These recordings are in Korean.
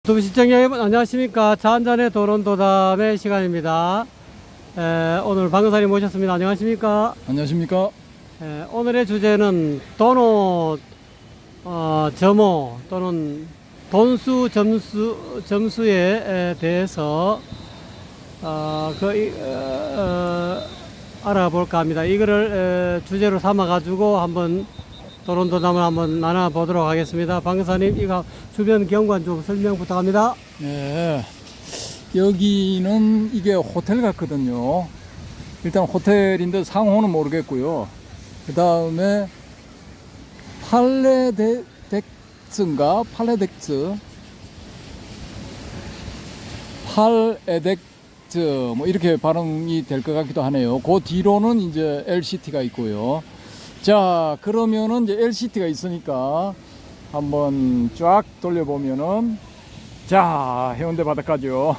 유튜브 시청자 여러분 안녕하십니까. 차 한잔의 도론도담의 시간입니다. 오늘 방금사님 모셨습니다. 안녕하십니까. 안녕하십니까. 오늘의 주제는 도노 점호 또는 돈수 점수에 대해서 알아볼까 합니다. 이거를 주제로 삼아 가지고 한번 도론도담을 한번 나눠보도록 하겠습니다. 방금사님, 이거 주변 경관 좀 설명 부탁합니다. 네, 여기는 이게 호텔 같거든요. 일단 호텔인데 상호는 모르겠고요. 그 다음에 팔레덱스인가? 팔에덱츠 뭐 이렇게 발음이 될 것 같기도 하네요. 그 뒤로는 이제 LCT가 있고요. 자, 그러면은 이제 LCT가 있으니까 한번 쫙 돌려보면은, 자, 해운대 바닷가죠.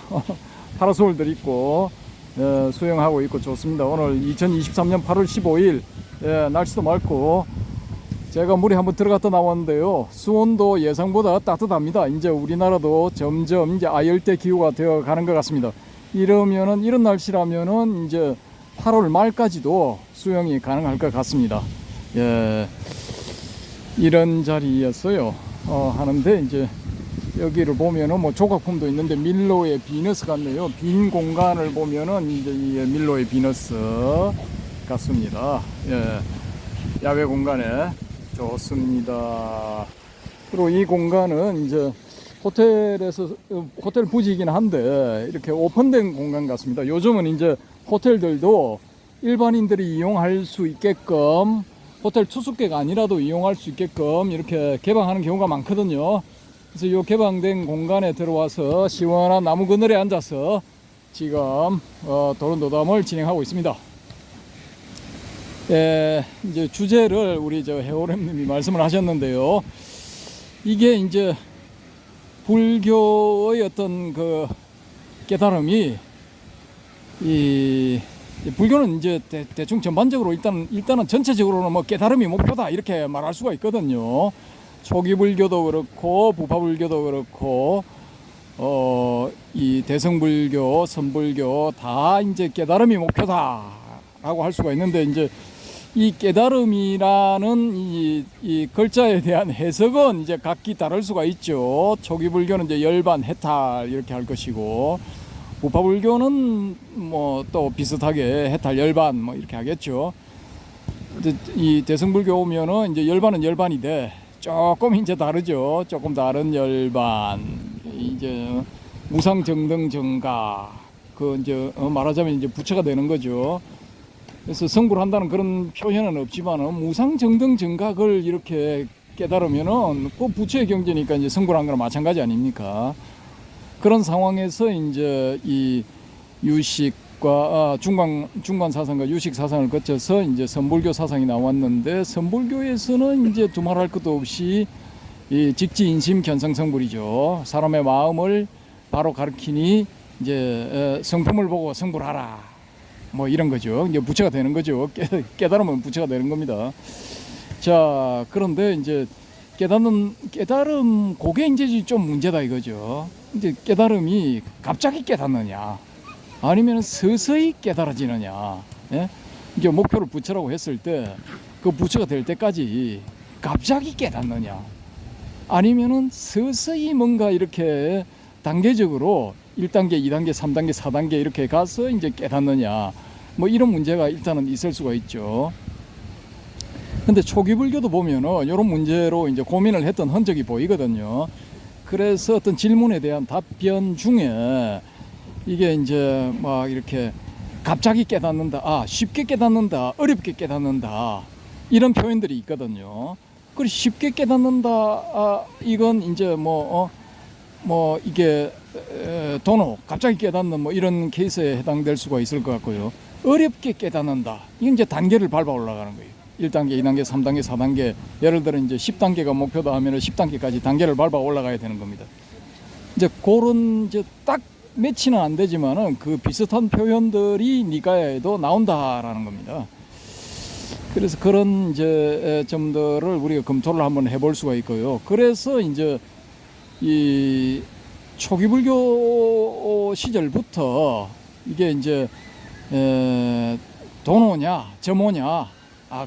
파라솔들 있고 수영하고 있고 좋습니다. 오늘 2023년 8월 15일, 날씨도 맑고 제가 물에 한번 들어갔다 나왔는데요, 수온도 예상보다 따뜻합니다. 이제 우리나라도 점점 이제 아열대 기후가 되어 가는 것 같습니다. 이러면은, 이런 날씨라면은 이제 8월 말까지도 수영이 가능할 것 같습니다. 예, 이런 자리였어요. 하는데 이제 여기를 보면은 뭐 조각품도 있는데 밀로의 비너스 같네요. 빈 공간을 보면은 이제 이 밀로의 비너스 같습니다. 예, 야외 공간에 좋습니다. 그리고 이 공간은 이제 호텔에서 호텔 부지이긴 한데 이렇게 오픈된 공간 같습니다. 요즘은 이제 호텔들도 일반인들이 이용할 수 있게끔, 호텔 투숙객 아니라도 이용할 수 있게끔 이렇게 개방하는 경우가 많거든요. 그래서 이 개방된 공간에 들어와서 시원한 나무 그늘에 앉아서 지금 도론도담을 진행하고 있습니다. 이제 주제를 우리 저 해오렘님이 말씀을 하셨는데요. 이게 이제 불교의 어떤 그 깨달음이, 이 불교는 이제 대충 전반적으로 일단은 전체적으로는 뭐 깨달음이 목표다 이렇게 말할 수가 있거든요. 초기 불교도 그렇고 부파불교도 그렇고 이 대성불교, 선불교 다 이제 깨달음이 목표다라고 할 수가 있는데, 이제 이 깨달음이라는 이 글자에 대한 해석은 이제 각기 다를 수가 있죠. 초기 불교는 이제 열반, 해탈 이렇게 할 것이고, 부파불교는 뭐 또 비슷하게 해탈, 열반 뭐 이렇게 하겠죠. 이 대승불교 오면은 이제 열반은 열반인데 조금 이제 다르죠. 조금 다른 열반. 이제 무상정등정가, 그 이제 말하자면 이제 부처가 되는 거죠. 그래서 성불 한다는 그런 표현은 없지만은 무상정등정각을 이렇게 깨달으면은 그 부처의 경지니까 이제 성불한 거랑 마찬가지 아닙니까? 그런 상황에서 이제 이 유식과 중간 사상과 유식 사상을 거쳐서 이제 선불교 사상이 나왔는데, 선불교에서는 이제 두말할 것도 없이 이 직지인심 견성성불이죠. 사람의 마음을 바로 가르치니 이제 성품을 보고 성불하라, 뭐 이런 거죠. 이제 부처가 되는 거죠. 깨달으면 부처가 되는 겁니다. 자, 그런데 이제 깨달음, 그게 이제 좀 문제다 이거죠. 이제 깨달음이 갑자기 깨닫느냐, 아니면 서서히 깨달아지느냐. 예? 이게 목표를 부처라고 했을 때 그 부처가 될 때까지 갑자기 깨닫느냐, 아니면은 서서히 뭔가 이렇게 단계적으로 1단계, 2단계, 3단계, 4단계 이렇게 가서 이제 깨닫느냐, 뭐 이런 문제가 일단은 있을 수가 있죠. 근데 초기 불교도 보면은 이런 문제로 이제 고민을 했던 흔적이 보이거든요. 그래서 어떤 질문에 대한 답변 중에 이게 이제 막 이렇게 갑자기 깨닫는다, 쉽게 깨닫는다, 어렵게 깨닫는다, 이런 표현들이 있거든요. 그리고 쉽게 깨닫는다, 이건 이제 뭐 이게 도노, 갑자기 깨닫는 뭐 이런 케이스에 해당될 수가 있을 것 같고요. 어렵게 깨닫는다, 이건 이제 단계를 밟아 올라가는 거예요. 1단계, 2단계, 3단계, 4단계, 예를 들어 이제 10단계가 목표다 하면 10단계까지 단계를 밟아 올라가야 되는 겁니다. 이제 그런 이제 딱 매치는 안 되지만은 그 비슷한 표현들이 니가야에도 나온다라는 겁니다. 그래서 그런 이제 점들을 우리가 검토를 한번 해볼 수가 있고요. 그래서 이제 이 초기 불교 시절부터 이게 이제 도노냐 점오냐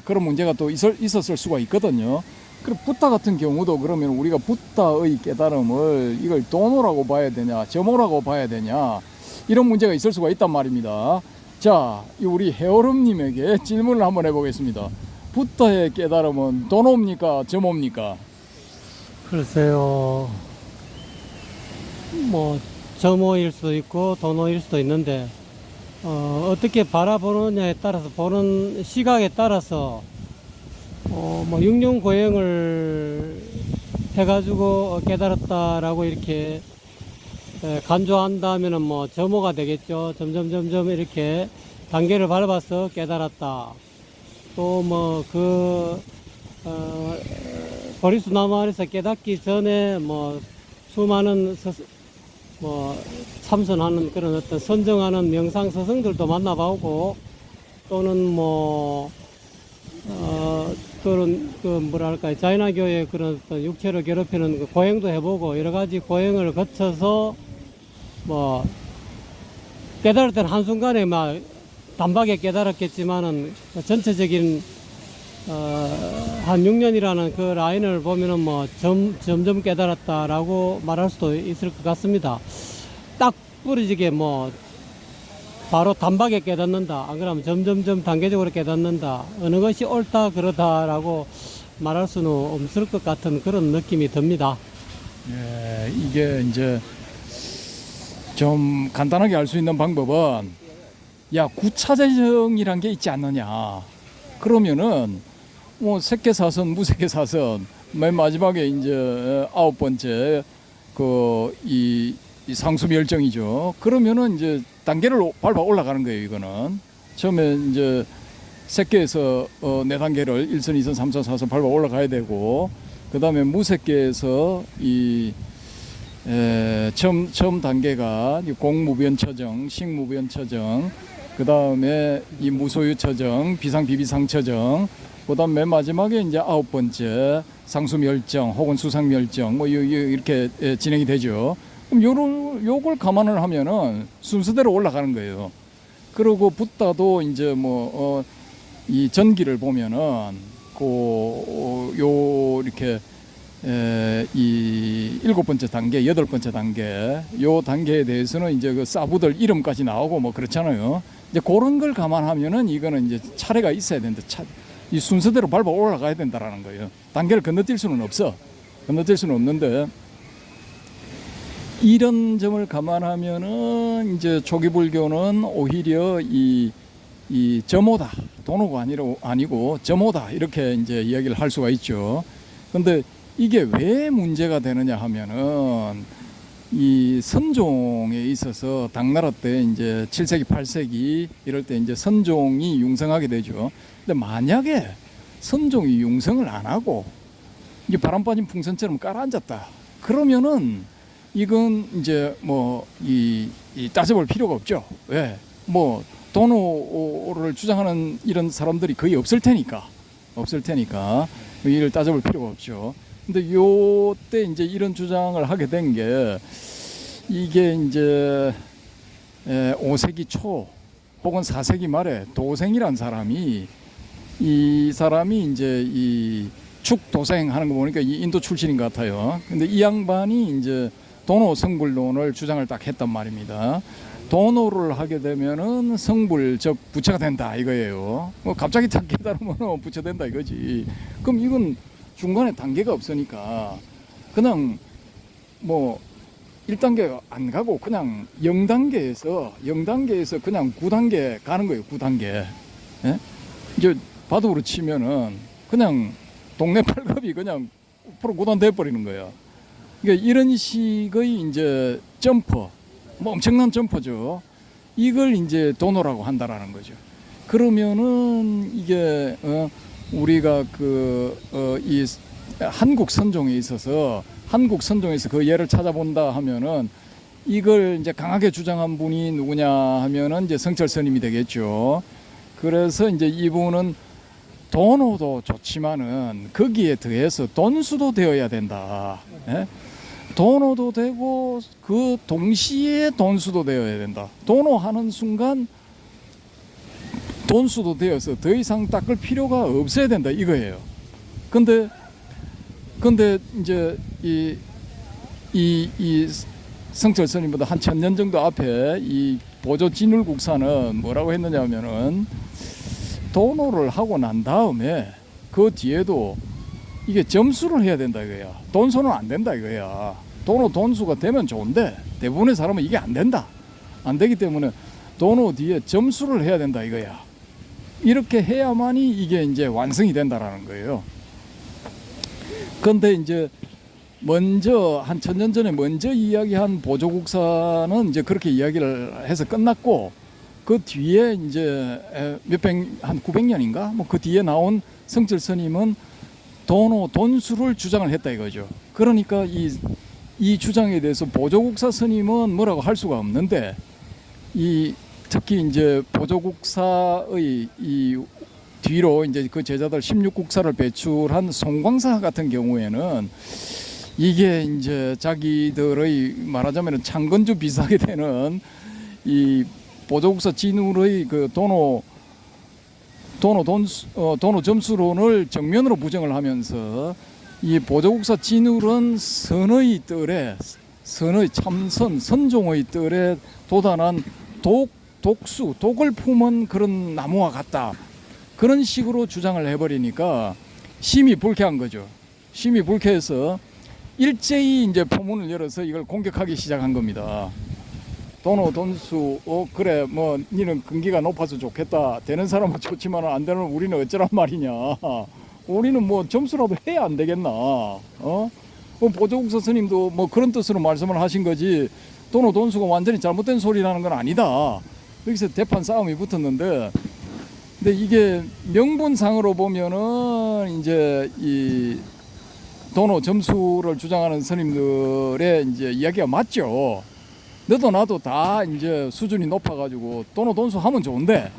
그런 문제가 또 있었을 수가 있거든요. 그리고 붓다 같은 경우도 그러면 우리가 붓다의 깨달음을 이걸 도노라고 봐야 되냐 점오라고 봐야 되냐 이런 문제가 있을 수가 있단 말입니다. 자, 우리 해오름님에게 질문을 한번 해보겠습니다. 붓다의 깨달음은 도노입니까 점오입니까? 글쎄요, 뭐 점오일 수도 있고 도노일 수도 있는데 어떻게 바라보느냐에 따라서 보는 시각에 따라서 뭐 육륜고행을 해가지고 깨달았다라고 이렇게 간주한다면은 뭐 점오가 되겠죠. 점점 이렇게 단계를 밟아서 깨달았다. 또 뭐 보리수 나무 아래서 깨닫기 전에 뭐 수많은 뭐 참선하는 그런 어떤 선정하는 명상 스승들도 만나보고 또는 뭐 그런 뭐랄까 자이나교의 그런 어떤 육체를 괴롭히는 그 고행도 해보고 여러 가지 고행을 거쳐서 뭐 깨달을 때는 한순간에 막 단박에 깨달았겠지만은 전체적인 한 6년이라는 그 라인을 보면은 뭐 점점 깨달았다라고 말할 수도 있을 것 같습니다. 딱 부러지게 뭐 바로 단박에 깨닫는다. 안 그러면 점점 단계적으로 깨닫는다. 어느 것이 옳다 그러다라고 말할 수는 없을 것 같은 그런 느낌이 듭니다. 예, 이게 이제 좀 간단하게 알 수 있는 방법은 구차재정이란 게 있지 않느냐. 그러면은 뭐 색계사선, 무색계사선, 맨 마지막에 이제 9번째 이 상수멸정이죠. 그러면은 이제 단계를 밟아 올라가는 거예요. 이거는 처음에 이제 색계에서 4단계를 1선, 2선, 3선, 4선 밟아 올라가야 되고, 그 다음에 무색계에서 처음 단계가 공무변처정, 식무변처정, 그 다음에 이 무소유처정, 비상비비상처정, 그 다음 맨 마지막에 이제 9번째 상수멸정 혹은 수상멸정 뭐 이렇게 진행이 되죠. 그럼 요걸 감안을 하면은 순서대로 올라가는 거예요. 그리고 붓다도 이제 이 전기를 보면은 이렇게 이 7번째 단계, 8번째 단계, 요 단계에 대해서는 이제 그 사부들 이름까지 나오고 뭐 그렇잖아요. 이제 그런 걸 감안하면은 이거는 이제 차례가 있어야 된다. 이 순서대로 밟아 올라가야 된다라는 거예요. 단계를 건너뛸 수는 없어. 건너뛸 수는 없는데, 이런 점을 감안하면은 이제 초기 불교는 오히려 이 점오다, 도노가 아니고 점오다 이렇게 이제 이야기를 할 수가 있죠. 근데 이게 왜 문제가 되느냐 하면은 이 선종에 있어서 당나라 때 이제 7세기, 8세기 이럴 때 이제 선종이 융성하게 되죠. 근데 만약에 선종이 융성을 안 하고 이게 바람 빠진 풍선처럼 깔아앉았다. 그러면은 이건 이제 이 따져볼 필요가 없죠. 왜? 뭐 도노를 주장하는 이런 사람들이 거의 없을 테니까 이를 따져볼 필요가 없죠. 근데 요때 이제 이런 주장을 하게 된 게 이게 이제 5세기 초 혹은 4세기 말에 도생이란 사람이 이 사람이 이제 이 축도생 하는 거 보니까 이 인도 출신인 것 같아요. 근데 이 양반이 이제 도노 성불론을 주장을 딱 했단 말입니다. 도노를 하게 되면은 성불 즉 부처가 된다 이거예요. 갑자기 딱 깨달으면 부처 된다 이거지. 그럼 이건 중간에 단계가 없으니까 그냥 1단계 안 가고 그냥 0단계에서 그냥 9단계 가는 거예요. 9단계. 예? 이제 바둑으로 치면은 그냥 동네 팔급이 그냥 프로 9단 돼 버리는 거예요. 그러니까 이런 식의 이제 점프, 엄청난 점프죠. 이걸 이제 도노라고 한다라는 거죠. 그러면은 이게 우리가 이 한국 선종에 있어서 그 예를 찾아본다 하면은 이걸 이제 강하게 주장한 분이 누구냐 하면은 이제 성철 스님이 되겠죠. 그래서 이제 이분은 도노도 좋지만은 거기에 더해서 돈수도 되어야 된다. 예? 도노도 되고 그 동시에 돈수도 되어야 된다. 도노하는 순간 돈수도 되어서 더 이상 닦을 필요가 없어야 된다 이거예요. 근데 이제 이 성철 스님보다 한 1000년 정도 앞에 이 보조 진울국사는 뭐라고 했느냐면은 도노를 하고 난 다음에 그 뒤에도 이게 점수를 해야 된다 이거야. 돈수는 안 된다 이거야. 도노 돈수가 되면 좋은데 대부분의 사람은 이게 안 된다. 안 되기 때문에 도노 뒤에 점수를 해야 된다 이거야. 이렇게 해야만이 이게 이제 완성이 된다라는 거예요. 근데 이제 먼저 한 1000년 전에 먼저 이야기한 보조국사는 이제 그렇게 이야기를 해서 끝났고, 그 뒤에 이제 한 900년인가 뭐 그 뒤에 나온 성철 스님은 도노 돈수를 주장을 했다 이거죠. 그러니까 이 주장에 대해서 보조국사 스님은 뭐라고 할 수가 없는데, 특히 이제 보조국사의 이 뒤로 이제 그 제자들 16국사를 배출한 송광사 같은 경우에는 이게 이제 자기들의 말하자면 창건주 비슷하게 되는 이 보조국사 진울의 그 도노 점수론을 정면으로 부정을 하면서 이 보조국사 진울은 선의 뜰에, 선의 참선 선종의 뜰에 도단한 독을 품은 그런 나무와 같다, 그런 식으로 주장을 해버리니까 심히 불쾌한 거죠. 심히 불쾌해서 일제히 이제 포문을 열어서 이걸 공격하기 시작한 겁니다. 도노 돈수 그래 뭐 니는 근기가 높아서 좋겠다, 되는 사람은 좋지만 안 되는 우리는 어쩌란 말이냐, 우리는 뭐 점수라도 해야 안 되겠나, 보조국사 스님도 뭐 그런 뜻으로 말씀을 하신 거지 도노 돈수가 완전히 잘못된 소리라는 건 아니다. 여기서 대판 싸움이 붙었는데, 근데 이게 명분상으로 보면은 이제 이 도노 점수를 주장하는 스님들의 이제 이야기가 맞죠. 너도 나도 다 이제 수준이 높아가지고 도노 돈수 하면 좋은데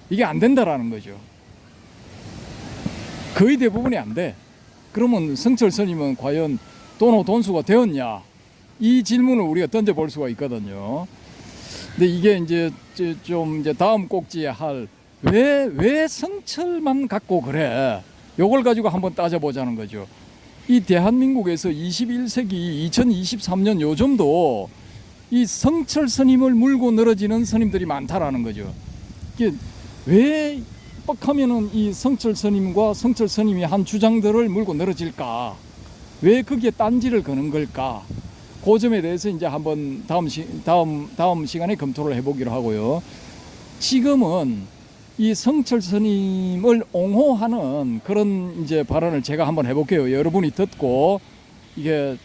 이게 안 된다라는 거죠. 거의 대부분이 안 돼. 그러면 성철 스님은 과연 도노 돈수가 되었냐? 이 질문을 우리가 던져볼 수가 있거든요. 근데 이게 이제 좀 이제 다음 꼭지에 할 왜 성철만 갖고 그래? 요걸 가지고 한번 따져보자는 거죠. 이 대한민국에서 21세기 2023년 요즘도 이 성철 스님을 물고 늘어지는 스님들이 많다라는 거죠. 이게 왜 뻑하면은 이 성철 스님과 성철 스님이 한 주장들을 물고 늘어질까? 왜 거기에 딴지를 거는 걸까? 그 점에 대해서 이제 한번 다음 시간에 검토를 해보기로 하고요. 지금은 이 성철 스님을 옹호하는 그런 이제 발언을 제가 한번 해볼게요. 여러분이 듣고 이게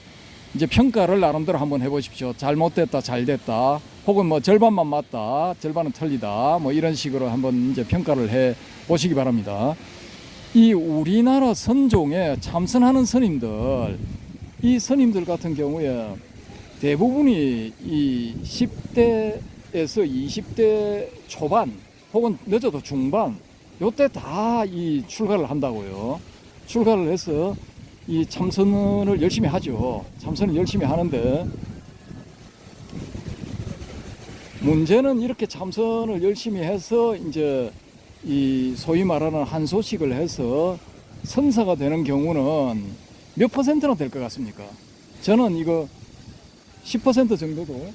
이제 평가를 나름대로 한번 해보십시오. 잘못됐다, 잘됐다, 혹은 뭐 절반만 맞다, 절반은 틀리다, 뭐 이런 식으로 한번 이제 평가를 해 보시기 바랍니다. 이 우리나라 선종에 참선하는 스님들, 이 스님들 같은 경우에 대부분이 이 10대에서 20대 초반 혹은 늦어도 중반 요때 다 이 출가를 한다고요. 출가를 해서 이 참선을 열심히 하죠. 참선을 열심히 하는데 문제는 이렇게 참선을 열심히 해서 이제 이 소위 말하는 한소식을 해서 선사가 되는 경우는 몇 퍼센트나 될 것 같습니까? 저는 이거 10% 정도도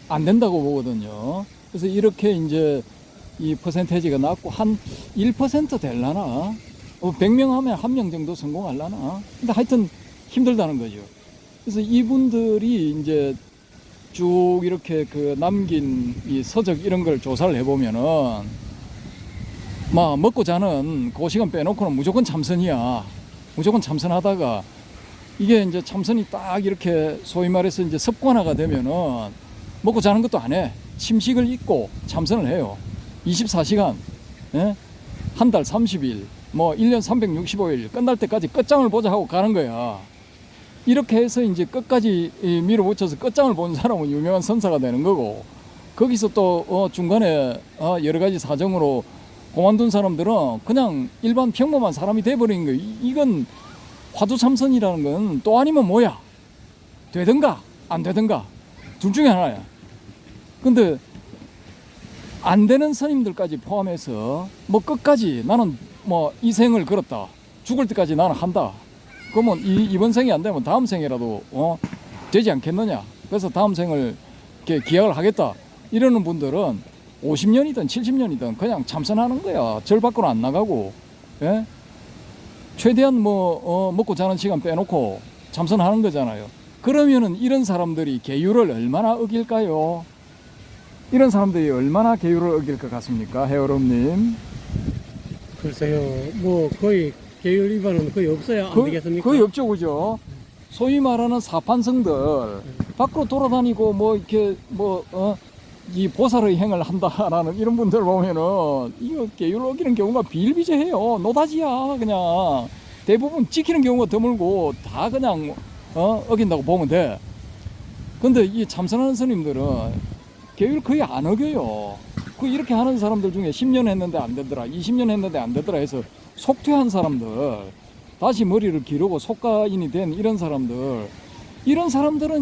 안 된다고 보거든요. 그래서 이렇게 이제 이 퍼센테이지가 낮고 한 1% 될라나? 100명 하면 1명 정도 성공할라나? 근데 하여튼 힘들다는 거죠. 그래서 이분들이 이제 쭉 이렇게 그 남긴 이 서적 이런 걸 조사를 해보면은 막 먹고 자는 그 시간 빼놓고는 무조건 참선이야. 무조건 참선하다가 이게 이제 참선이 딱 이렇게 소위 말해서 이제 습관화가 되면은 먹고 자는 것도 안 해. 침식을 잊고 참선을 해요. 24시간, 예? 한 달 30일, 뭐 1년 365일 끝날 때까지 끝장을 보자 하고 가는 거야. 이렇게 해서 이제 끝까지 밀어붙여서 끝장을 본 사람은 유명한 선사가 되는 거고, 거기서 또 중간에 여러 가지 사정으로 그만둔 사람들은 그냥 일반 평범한 사람이 돼버린 거예요. 이건 화두참선이라는 건 또 아니면 뭐야? 되든가 안 되든가 둘 중에 하나야. 근데 안 되는 스님들까지 포함해서 뭐 끝까지 나는 뭐 이 생을 걸었다, 죽을 때까지 나는 한다. 그러면 이번 생이 안 되면 다음 생이라도 되지 않겠느냐. 그래서 다음 생을 이렇게 기약을 하겠다 이러는 분들은 50년이든 70년이든 그냥 참선하는 거야. 절 밖으로 안 나가고, 예? 최대한 뭐 먹고 자는 시간 빼놓고 참선하는 거잖아요. 그러면은 이런 사람들이 계율을 얼마나 어길까요? 이런 사람들이 얼마나 계율을 어길 것 같습니까, 해어롬님? 글쎄요, 뭐 거의 계율 위반은 거의 없어야 안 되겠습니까? 거의 없죠, 그죠? 소위 말하는 사판성들 밖으로 돌아다니고 뭐 이렇게 이 보살의 행을 한다라는 이런 분들 보면은 이거 계율 어기는 경우가 비일비재해요. 노다지야. 그냥 대부분 지키는 경우가 드물고 다 그냥 어긴다고 보면 돼. 근데 이 참선하는 스님들은 계율 거의 안 어겨요. 그 이렇게 하는 사람들 중에 10년 했는데 안 되더라, 20년 했는데 안 되더라 해서 속퇴한 사람들, 다시 머리를 기르고 속가인이 된 이런 사람들은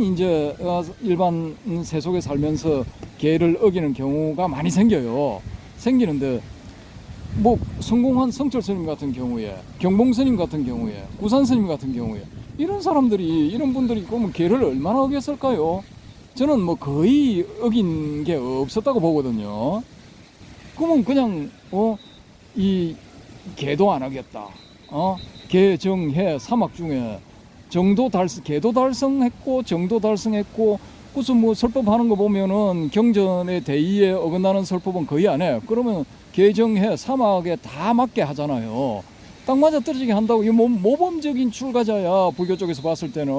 이제 일반 세속에 살면서 계를 어기는 경우가 많이 생겨요. 생기는데 뭐 성공한 성철 스님 같은 경우에, 경봉 스님 같은 경우에, 구산 스님 같은 경우에 이런 분들이 그러면 계를 얼마나 어겼을까요? 저는 뭐 거의 어긴 게 없었다고 보거든요. 그러면 그냥 이 계도 안 하겠다. 계정해 사막 중에 계도 달성했고 정도 달성했고 무슨 뭐 설법하는 거 보면은 경전의 대의에 어긋나는 설법은 거의 안 해. 그러면 계정해 사막에 다 맞게 하잖아요. 딱 맞아 떨어지게 한다고. 이 모범적인 출가자야. 불교 쪽에서 봤을 때는,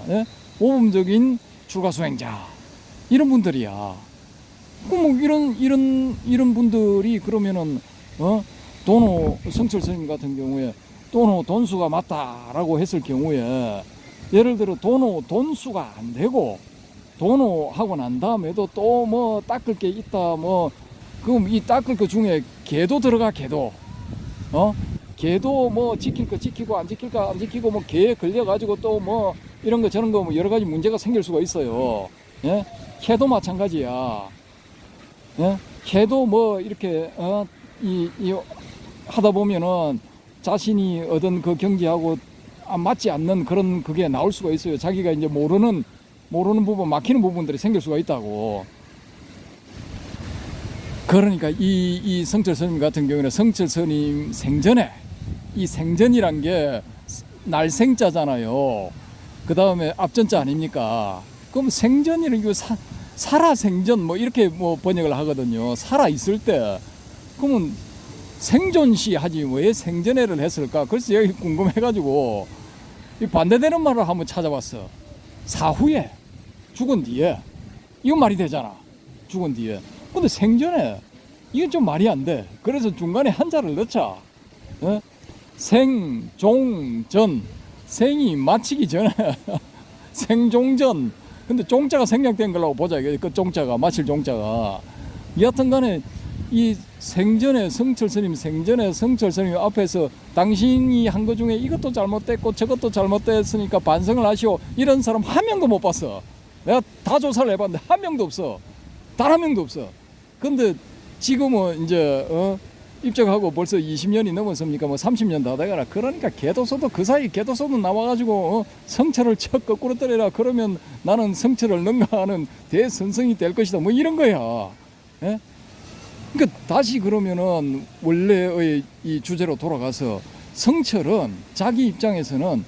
예? 모범적인 출가 수행자 이런 분들이야. 그럼 뭐 이런 분들이 그러면은 도노 성철 스님 같은 경우에 도노 돈수가 맞다라고 했을 경우에, 예를 들어 도노 돈수가 안 되고 도노 하고 난 다음에도 또 뭐 닦을 게 있다, 뭐 그럼 이 닦을 거 중에 계도 들어가. 계도 뭐 지킬 거 지키고 안 지킬 거 안 지키고 뭐 계에 걸려 가지고 또 뭐 이런 거 저런 거 뭐 여러 가지 문제가 생길 수가 있어요. 예? 계도 마찬가지야. 예? 계도 뭐 이렇게 이 하다 보면은 자신이 얻은 그 경지하고 맞지 않는 그런 그게 나올 수가 있어요. 자기가 이제 모르는 부분, 막히는 부분들이 생길 수가 있다고. 그러니까 이 성철 스님 같은 경우는 성철 스님 생전에, 이 생전이란 게 날생자잖아요. 그 다음에 앞전자 아닙니까? 그럼 생전이는 이거 살아 생전 뭐 이렇게 뭐 번역을 하거든요. 살아 있을 때. 그러면 생존시 하지 왜 생전해를 했을까? 그래서 여기 궁금해가지고 이 반대되는 말을 한번 찾아봤어. 사후에, 죽은 뒤에. 이건 말이 되잖아. 죽은 뒤에. 근데 생전에 이건 좀 말이 안 돼. 그래서 중간에 한자를 넣자. 생종전. 생이 마치기 전에 생종전. 근데 종자가 생략된 거라고 보자. 그 종자가, 마칠 종자가. 여하튼 간에 이 생전에 성철 스님 앞에서 당신이 한 것 중에 이것도 잘못됐고 저것도 잘못됐으니까 반성을 하시오, 이런 사람 한 명도 못 봤어. 내가 다 조사를 해봤는데 한 명도 없어. 단 한 명도 없어. 근데 지금은 이제 입적하고 벌써 20년이 넘었습니까? 뭐 30년 다 돼가라. 그러니까 개도소도 그 사이 개도소도 나와가지고 성철을 척 거꾸로 때려라. 그러면 나는 성철을 능가하는 대선성이 될 것이다. 뭐 이런 거야. 예? 그러니까 다시 그러면은 원래의 이 주제로 돌아가서 성철은 자기 입장에서는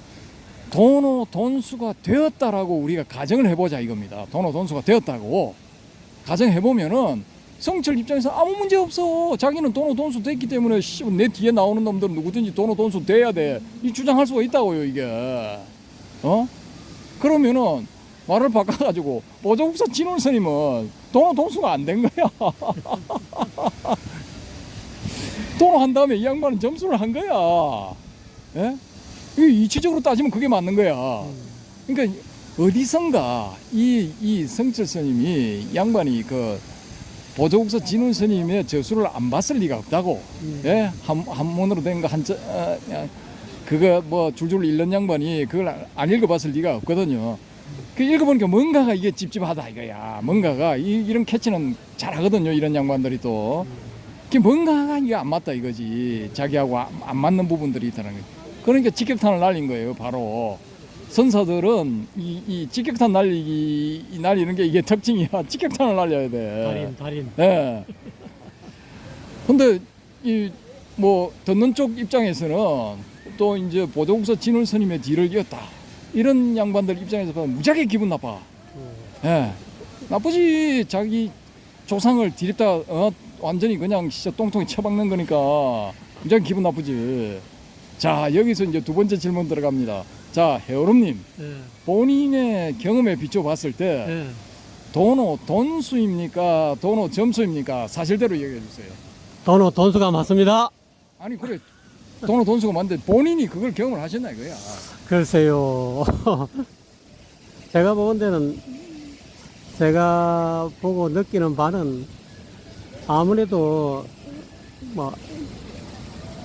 돈수가 되었다라고 우리가 가정을 해보자 이겁니다. 돈수가 되었다고 가정해보면은 성철 입장에서 아무 문제 없어. 자기는 돈수 됐기 때문에 내 뒤에 나오는 놈들은 누구든지 돈수 돼야 돼, 이 주장할 수가 있다고요 이게. 그러면은 말을 바꿔가지고 보조국사 진원 스님은 돈수가 안 된 거야. 돈한 다음에 이 양반은 점수를 한 거야. 예? 이치적으로 따지면 그게 맞는 거야. 그러니까 어디선가 이 성철 스님이 양반이 그 보조국사 진원 스님의 저수를 안 봤을 리가 없다고. 예? 한문으로 된 거 그거 뭐 줄줄 읽는 양반이 그걸 안 읽어봤을 리가 없거든요. 그 읽어보니까 뭔가가 이게 찝찝하다 이거야. 뭔가가 이런 캐치는 잘하거든요. 이런 양반들이 또. 그 뭔가가 이게 안 맞다 이거지. 자기하고 안 맞는 부분들이 있다는 거지. 그러니까 직격탄을 날린 거예요. 바로. 선사들은 이 직격탄 날리는 게 이게 특징이야. 직격탄을 날려야 돼. 달인. 예. 근데 이 뭐 듣는 쪽 입장에서는 또 이제 보조국사 진울 스님의 뒤를 이었다. 이런 양반들 입장에서 보면 무지하게 기분 나빠. 예. 나쁘지. 자기 조상을 디립다 완전히 그냥 진짜 똥통에 쳐박는 거니까 무지하게 기분 나쁘지. 자, 여기서 이제 두 번째 질문 들어갑니다. 자, 해오름님, 예. 본인의 경험에 비춰 봤을 때 예. 도노 돈수입니까? 도노 점수입니까? 사실대로 얘기해 주세요. 도노 돈수가 맞습니다. 아니 그래, 도노 돈수가 맞는데 본인이 그걸 경험을 하셨나 이거야. 글쎄요. 제가 보는 데는 제가 보고 느끼는 바는 아무래도 뭐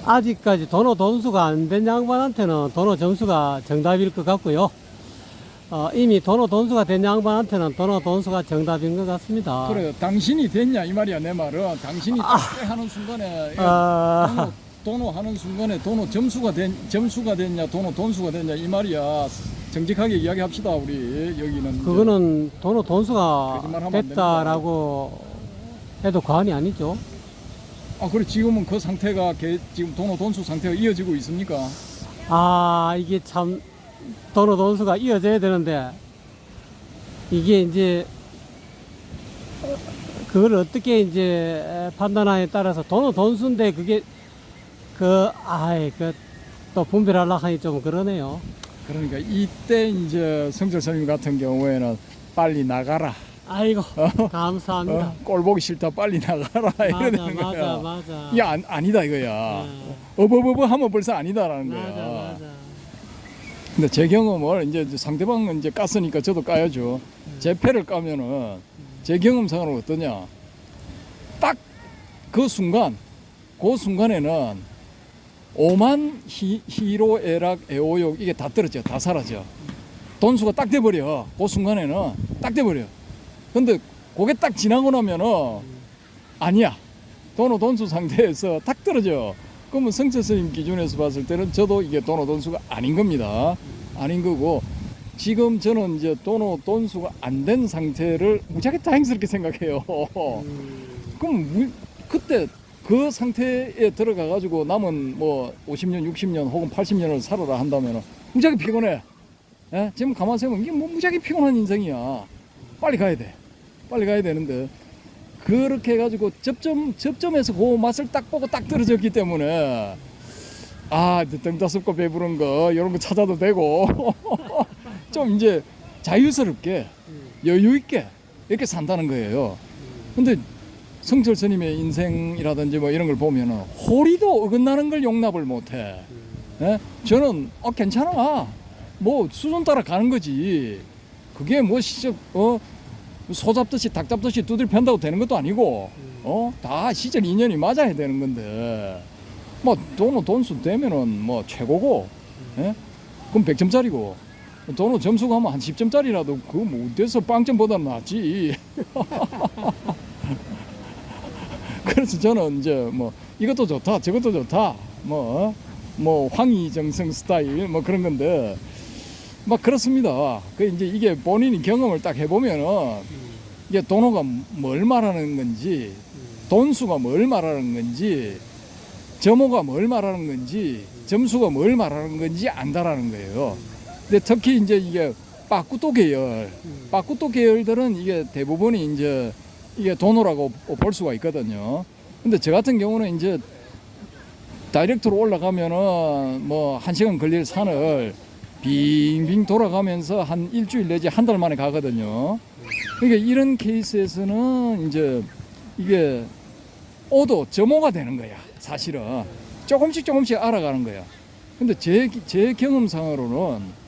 아직까지 도노 돈수가 안 된 양반한테는 도노 점수가 정답일 것 같고요. 이미 도노 돈수가 된 양반한테는 도노 돈수가 정답인 것 같습니다. 그래요. 당신이 됐냐 이 말이야. 내 말은 당신이 딱 하는 순간에 도노 하는 순간에 도노 점수가 됐냐 도노 돈수가 됐냐 이 말이야. 정직하게 이야기합시다. 우리 여기는 그거는 도노 돈수가 거짓말하면 안 됐다라고 해도 과언이 아니죠. 그래 지금은 그 상태가 지금 도노 돈수 상태가 이어지고 있습니까? 이게 참 도노 돈수가 이어져야 되는데 이게 이제 그걸 어떻게 이제 판단하에 따라서 도노 돈수인데 그게 또 분별하려고 하니 좀 그러네요. 그러니까 이때 이제 성철 스님 같은 경우에는 빨리 나가라. 아이고 감사합니다. 꼴 보기 싫다 빨리 나가라 이러는 거야. 맞아. 이게 아니다 이거야. 어버버버 하면 벌써 아니다라는 거야. 맞아. 근데 제 경험을 이제 상대방은 이제 깠으니까 저도 까야죠. 제 패를 까면은 제 경험상으로 어떠냐. 딱 그 순간에는 오만 희로애락 애오욕 이게 다 떨어져. 다 사라져. 돈수가 딱 돼버려. 그 순간에는 딱 돼버려. 근데 그게 딱 지나고 나면은 아니야. 도노 돈수 상태에서 딱 떨어져. 그러면 성철 스님 기준에서 봤을 때는 저도 이게 도노 돈수가 아닌 겁니다. 아닌 거고 지금 저는 이제 도노 돈수가 안 된 상태를 무지하게 다행스럽게 생각해요. 그럼 그때 그 상태에 들어가 가지고 남은 뭐 50년, 60년 혹은 80년을 살아라 한다면 무지하게 피곤해. 예? 지금 가만 생각하면 이게 뭐 무지하게 피곤한 인생이야. 빨리 가야 돼. 빨리 가야 되는데 그렇게 해가지고 접점에서 그 맛을 딱 보고 딱 떨어졌기 때문에 등따숩고 배부른 거 이런 거 찾아도 되고 좀 이제 자유스럽게 여유 있게 이렇게 산다는 거예요. 근데 성철 스님의 인생이라든지 뭐 이런 걸 보면은 호리도 어긋나는 걸 용납을 못해. 예? 저는 괜찮아. 뭐 수준 따라 가는 거지. 그게 뭐 진짜 소 잡듯이 닭 잡듯이 두드려 팬다고 되는 것도 아니고 다 시절 인연이 맞아야 되는 건데 뭐 도노 돈수 되면은 뭐 최고고 예? 그럼 100점짜리고 도노 점수가 하면 한 10점짜리라도 그거 뭐 어때서 빵점보다는 낫지. 그래서 저는 이제 뭐 이것도 좋다 저것도 좋다 뭐 황희정성 스타일 뭐 그런 건데 막 그렇습니다. 그 이제 이게 본인이 경험을 딱 해보면은 이게 도노가 뭘 말하는 건지 돈수가 뭘 말하는 건지 점호가 뭘 말하는 건지 점수가 뭘 말하는 건지 안다라는 거예요. 근데 특히 이제 이게 빠꾸토 계열들은 이게 대부분이 이제 이게 도노라고 볼 수가 있거든요. 근데 저 같은 경우는 이제 다이렉트로 올라가면은 뭐 1시간 걸릴 산을 빙빙 돌아가면서 한 일주일 내지 한 달 만에 가거든요. 그러니까 이런 케이스에서는 이제 이게 오도 점호가 되는 거야. 사실은 조금씩 알아가는 거야. 근데 제 경험상으로는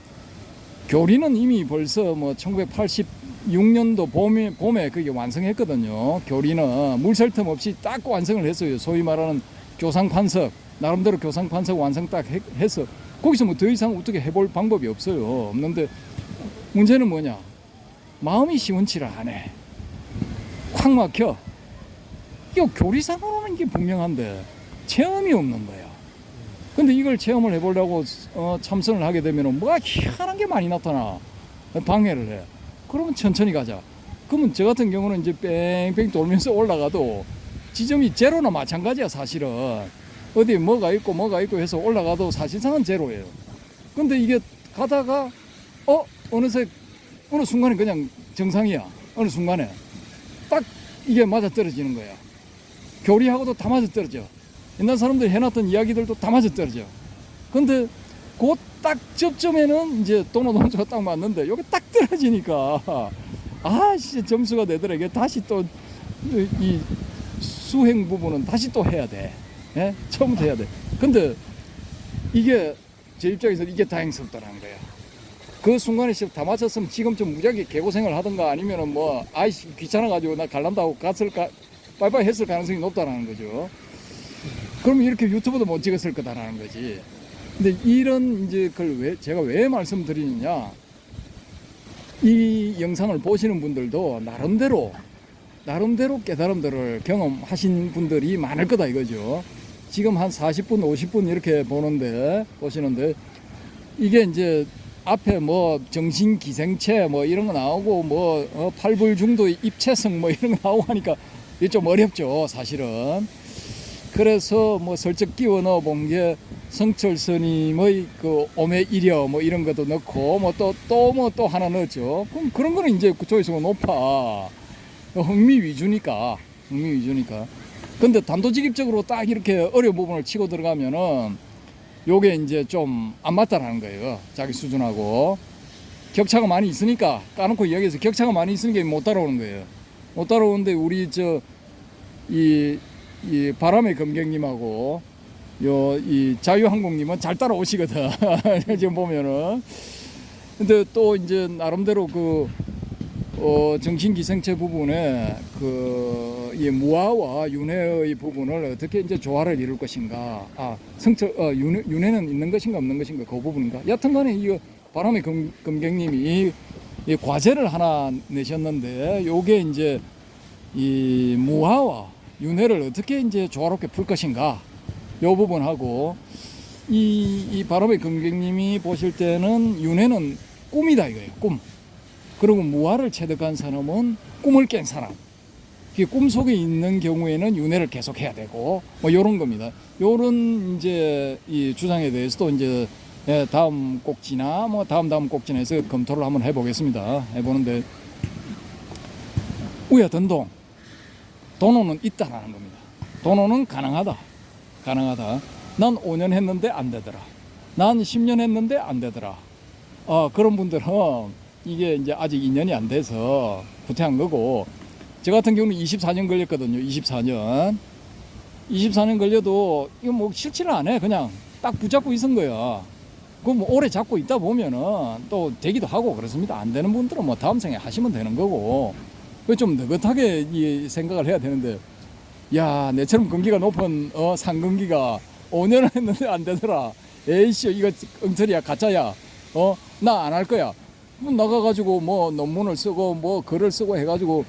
교리는 이미 벌써 뭐 1986년도 봄에 그게 완성했거든요. 교리는 물샐 틈 없이 딱 완성을 했어요. 소위 말하는 교상판석, 나름대로 교상판석 완성 딱 해서 거기서 뭐 더 이상 어떻게 해볼 방법이 없어요. 없는데 문제는 뭐냐? 마음이 시원치를 않네. 콱 막혀. 이거 교리상으로는 이게 분명한데 체험이 없는 거야. 근데 이걸 체험을 해보려고 참선을 하게 되면 뭐가 희한한 게 많이 나타나. 방해를 해. 그러면 천천히 가자. 그러면 저 같은 경우는 이제 뺑뺑 돌면서 올라가도 지점이 제로나 마찬가지야, 사실은. 어디 뭐가 있고 해서 올라가도 사실상은 제로예요. 근데 이게 가다가 어느새 어느 순간에 그냥 정상이야. 어느 순간에 딱 이게 맞아 떨어지는 거야. 교리하고도 다 맞아 떨어져. 옛날 사람들이 해놨던 이야기들도 다 맞아 떨어져. 근데 그 딱 접점에는 이제 도노동조가 딱 맞는데 여기 딱 떨어지니까 진짜 점수가 되더라. 이게 다시 또 이 수행 부분은 다시 또 해야 돼. 예? 처음부터 해야 돼. 근데 이게 제 입장에서 이게 다행스럽다는 거야. 그 순간에 다 맞췄으면 지금 좀 무지하게 개고생을 하든가 아니면은 뭐 귀찮아가지고 나 갈란다고 갔을까 빠이빠이 했을 가능성이 높다라는 거죠. 그러면 이렇게 유튜브도 못 찍었을 거다라는 거지. 근데 이런 이제 그걸 제가 왜 말씀드리느냐, 이 영상을 보시는 분들도 나름대로 깨달음들을 경험하신 분들이 많을 거다 이거죠. 지금 한 40분, 50분 이렇게 보시는데 이게 이제 앞에 뭐 정신기생체 뭐 이런 거 나오고 뭐 팔불중도 입체성 뭐 이런 거 나오고 하니까 이게 좀 어렵죠, 사실은. 그래서 뭐 슬쩍 끼워 넣어 본 게 성철 스님의 그 오매이려 뭐 이런 것도 넣고 뭐 또 하나 넣었죠. 그럼 그런 거는 이제 조회수가 높아. 흥미 위주니까. 근데 단도직입적으로 딱 이렇게 어려운 부분을 치고 들어가면은 요게 이제 좀 안 맞다라는 거예요. 자기 수준하고. 격차가 많이 있으니까, 까놓고 이야기해서 격차가 많이 있으니까 못 따라오는 거예요. 못 따라오는데 우리 이 바람의 검객님하고 이 자유항공님은 잘 따라오시거든. 지금 보면은. 근데 또 이제 나름대로 정신기생체 부분에 이 무아와 윤회의 부분을 어떻게 이제 조화를 이룰 것인가. 윤회는 있는 것인가 없는 것인가 그 부분인가. 여튼간에 이 바람의 검객님이 이 과제를 하나 내셨는데 요게 이제 이 무아와 윤회를 어떻게 이제 조화롭게 풀 것인가. 요 부분하고 이 바람의 검객님이 보실 때는 윤회는 꿈이다 이거예요. 꿈. 그리고 무아를 체득한 사람은 꿈을 깬 사람. 꿈 속에 있는 경우에는 윤회를 계속해야 되고 뭐 요런 겁니다. 요런 이제 이 주장에 대해서도 이제 다음 꼭지나 뭐 다음 꼭지에서 검토를 한번 해보겠습니다. 해보는데 우야던동 도노는 있다라는 겁니다. 도노는 가능하다. 난 5년 했는데 안 되더라. 난 10년 했는데 안 되더라. 그런 분들은 이게 이제 아직 2년이 안 돼서 후퇴한 거고, 저 같은 경우는 24년 걸렸거든요. 24년 걸려도 이거 뭐 실천을 안 해. 그냥 딱 붙잡고 있은 거야. 그럼 뭐 오래 잡고 있다 보면은 또 되기도 하고 그렇습니다. 안 되는 분들은 뭐 다음 생에 하시면 되는 거고, 좀 느긋하게 이 생각을 해야 되는데, 야, 내처럼 근기가 높은 상근기가 5년을 했는데 안 되더라. 에이씨, 이거 엉터리야, 가짜야. 나 안 할 거야. 나가가지고 뭐 논문을 쓰고 뭐 글을 쓰고 해가지고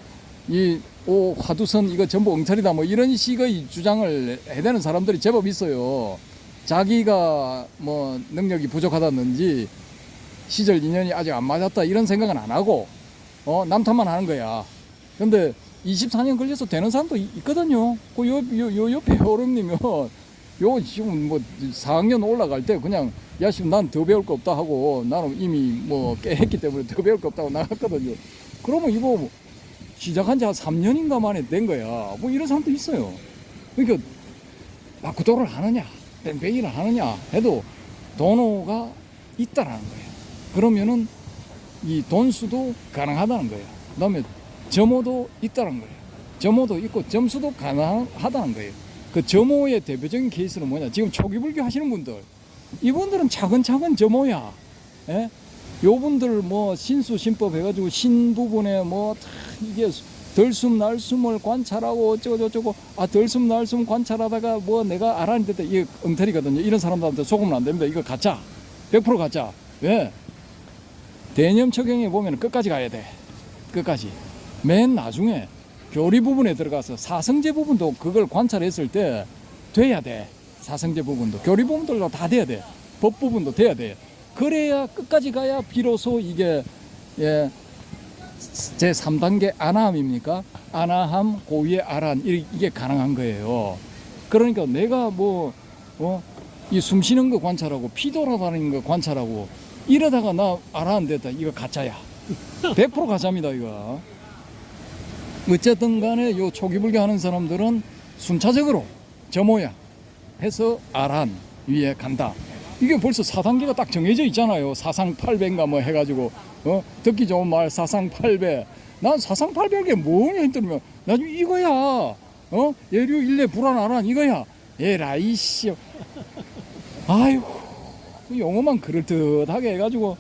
화두선 이거 전부 엉터리다 뭐 이런 식의 주장을 해대는 사람들이 제법 있어요. 자기가 뭐 능력이 부족하다든지 시절 인연이 아직 안 맞았다 이런 생각은 안 하고 남 탓만 하는 거야. 근데 24년 걸려서 되는 사람도 있거든요. 요 옆에 어른님은 요 지금 뭐 4학년 올라갈 때 그냥 야 지금 난 더 배울 거 없다 하고 나는 이미 뭐 꽤 했기 때문에 더 배울 거 없다고 나갔거든요. 그러면 이거 뭐 시작한 지 한 3년인가 만에 된 거야. 뭐 이런 사람도 있어요. 그러니까 막구도를 하느냐 뺑뺑이를 하느냐 해도 도노가 있다라는 거예요. 그러면은 이 돈수도 가능하다는 거예요. 그다음에 점호도 있다는 거예요. 점호도 있고 점수도 가능하다는 거예요. 그 점호의 대표적인 케이스는 뭐냐? 지금 초기불교 하시는 분들, 이분들은 차근차근 점호야. 예? 요분들 뭐 신수 신법 해가지고 신 부분에 뭐 이게 덜숨 날숨을 관찰하고 어쩌고 덜숨 날숨 관찰하다가 뭐 내가 알았는데 이게 엉터리거든요. 이런 사람들한테 속으면 안 됩니다. 이거 가짜. 100% 가짜. 왜? 대념 적용해 보면 끝까지 가야 돼. 끝까지. 맨 나중에 교리 부분에 들어가서 사성제 부분도 그걸 관찰했을 때 돼야 돼. 사성제 부분도 교리 부분들도 다 돼야 돼. 법 부분도 돼야 돼. 그래야 끝까지 가야 비로소 이게 예, 제 3단계 아나함입니까? 아나함 고위의 아란 이게 가능한 거예요. 그러니까 내가 이 숨 쉬는 거 관찰하고 피 돌아다니는 거 관찰하고 이러다가 나 아란 됐다. 이거 가짜야. 100% 가짜입니다, 이거. 어쨌든 간에 요 초기불교 하는 사람들은 순차적으로 저 모양 해서 아란 위에 간다. 이게 벌써 4단계가 딱 정해져 있잖아요. 사상팔배인가 뭐 해가지고 듣기 좋은 말 사상팔배. 난 사상팔배가 뭐냐 했더니 나중에 이거야. 예류 일례 불안아란 이거야. 에라이 씨. 아이고 용어만 그럴듯하게 해가지고.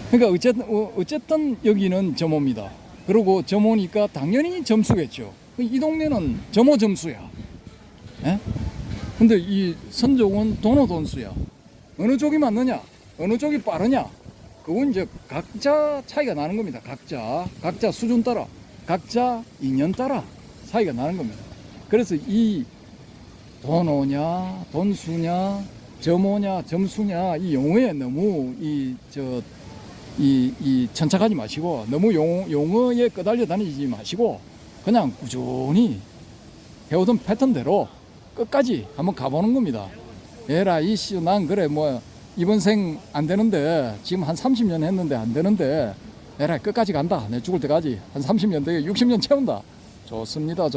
그러니까 어쨌든 여기는 점호입니다. 그리고 점호니까 당연히 점수겠죠. 이 동네는 점호 점수야. 예? 근데 이 선종은 도노 돈수야. 어느 쪽이 맞느냐, 어느 쪽이 빠르냐, 그건 이제 각자 차이가 나는 겁니다. 각자 수준 따라, 각자 인연 따라 차이가 나는 겁니다. 그래서 이 도노냐, 돈수냐, 점호냐, 점수냐 이 용어에 너무 이 천착하지 마시고 너무 용어에 끄달려 다니지 마시고 그냥 꾸준히 해오던 패턴대로 끝까지 한번 가보는 겁니다. 에라 이씨 난 그래 이번 생 안 되는데 지금 한 30년 했는데 안 되는데 에라 끝까지 간다. 내 죽을 때까지 한 30년 되게 60년 채운다. 좋습니다.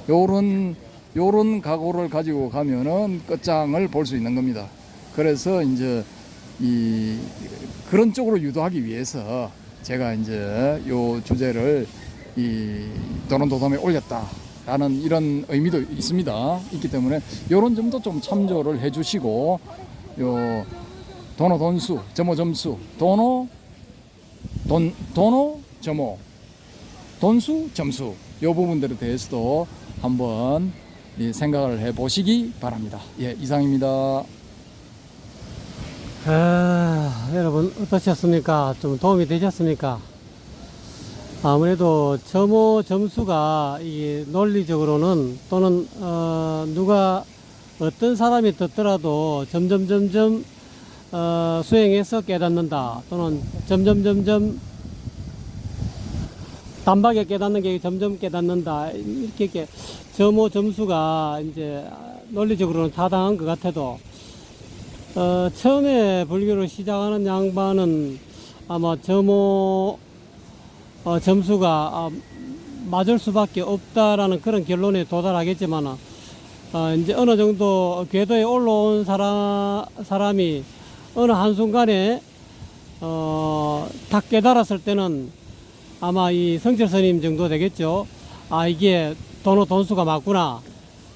요런 각오를 가지고 가면은 끝장을 볼 수 있는 겁니다. 그래서 이제 그런 쪽으로 유도하기 위해서 제가 이제 요 주제를 도론도돔에 올렸다라는 이런 의미도 있기 때문에 이런 점도 좀 참조를 해주시고 요 도노 돈수 점호 점수 도노 점호 돈수 점수 요 부분들에 대해서도 한번 생각을 해보시기 바랍니다. 예, 이상입니다. 여러분 어떠셨습니까? 좀 도움이 되셨습니까? 아무래도 점호 점수가 이 논리적으로는 또는 누가 어떤 사람이 듣더라도 점점 수행해서 깨닫는다 또는 점점 단박에 깨닫는 게 점점 깨닫는다 이렇게 점호 점수가 이제 논리적으로는 타당한 것 같아도 처음에 불교를 시작하는 양반은 아마 점호 점수가 맞을 수밖에 없다라는 그런 결론에 도달하겠지만 이제 어느 정도 궤도에 올라온 사람이 어느 한순간에 딱 깨달았을 때는 아마 이 성철 스님 정도 되겠죠. 이게 돈수가 맞구나.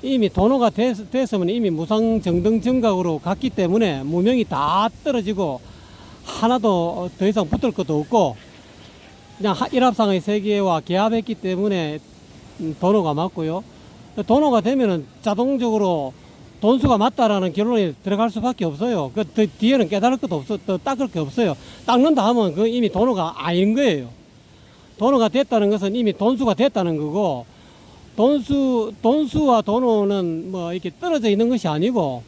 이미 도노가 됐으면 이미 무상정등정각으로 갔기 때문에 무명이 다 떨어지고 하나도 더 이상 붙을 것도 없고 그냥 일합상의 세계와 개합했기 때문에 도노가 맞고요. 도노가 되면은 자동적으로 돈수가 맞다라는 결론이 들어갈 수밖에 없어요. 그 뒤에는 깨달을 것도 없어, 또 닦을 게 없어요. 닦는다 하면 그 이미 도노가 아닌 거예요. 도노가 됐다는 것은 이미 돈수가 됐다는 거고. 돈수와 도노는 뭐 이렇게 떨어져 있는 것이 아니고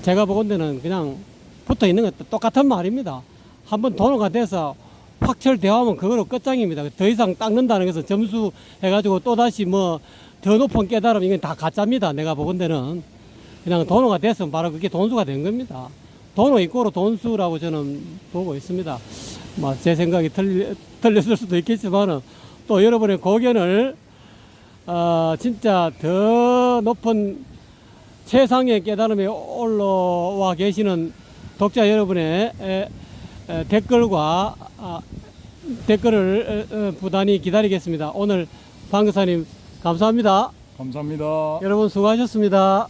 제가 보건대는 그냥 붙어 있는 것 똑같은 말입니다. 한번 도노가 돼서 확철대화하면 그거로 끝장입니다. 더 이상 닦는다는 것은 점수 해가지고 또다시 더 높은 깨달음 이건 다 가짜입니다. 내가 보건대는 그냥 도노가 됐으면 바로 그게 돈수가 된 겁니다. 도노 이꼬로 돈수라고 저는 보고 있습니다. 제 생각이 틀렸을 수도 있겠지만은 또 여러분의 고견을 진짜 더 높은 최상의 깨달음에 올라와 계시는 독자 여러분의 댓글을 부단히 기다리겠습니다. 오늘 방 교사님 감사합니다. 감사합니다. 여러분 수고하셨습니다.